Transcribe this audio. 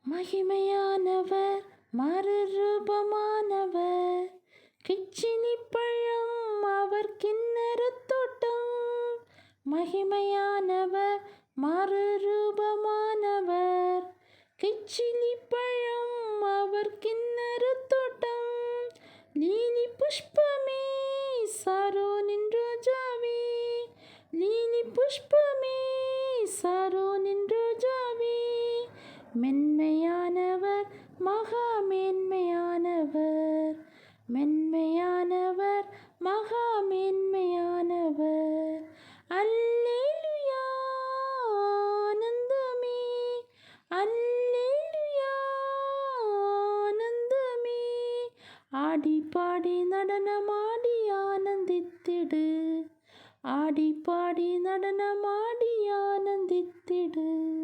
மகிமையானவர் மறுரூபமானவர், கிச்சினி பழம் அவர் கிண்ணறத் தோட்டம். மகிமையானவர் மறுரூபமானவர், கிச்சிலி பழம் அவர் கிண்ணறத் தோட்டம். லீலி புஷ்பமே சாரோனின் ரோஜாவே, லீலி புஷ்பமே சாரோனின் ரோஜாவே. மென்மையானவர் மகா மேன்மையானவர், மென்மையானவர் மகா மேன்மையானவர். அல்லேலூயா ஆனந்தமே, அல்லேலூயா ஆனந்தமே. ஆடி பாடி நடனமாடி ஆனந்தித்திடு, ஆடி பாடி நடனமாடி ஆனந்தித்திடு.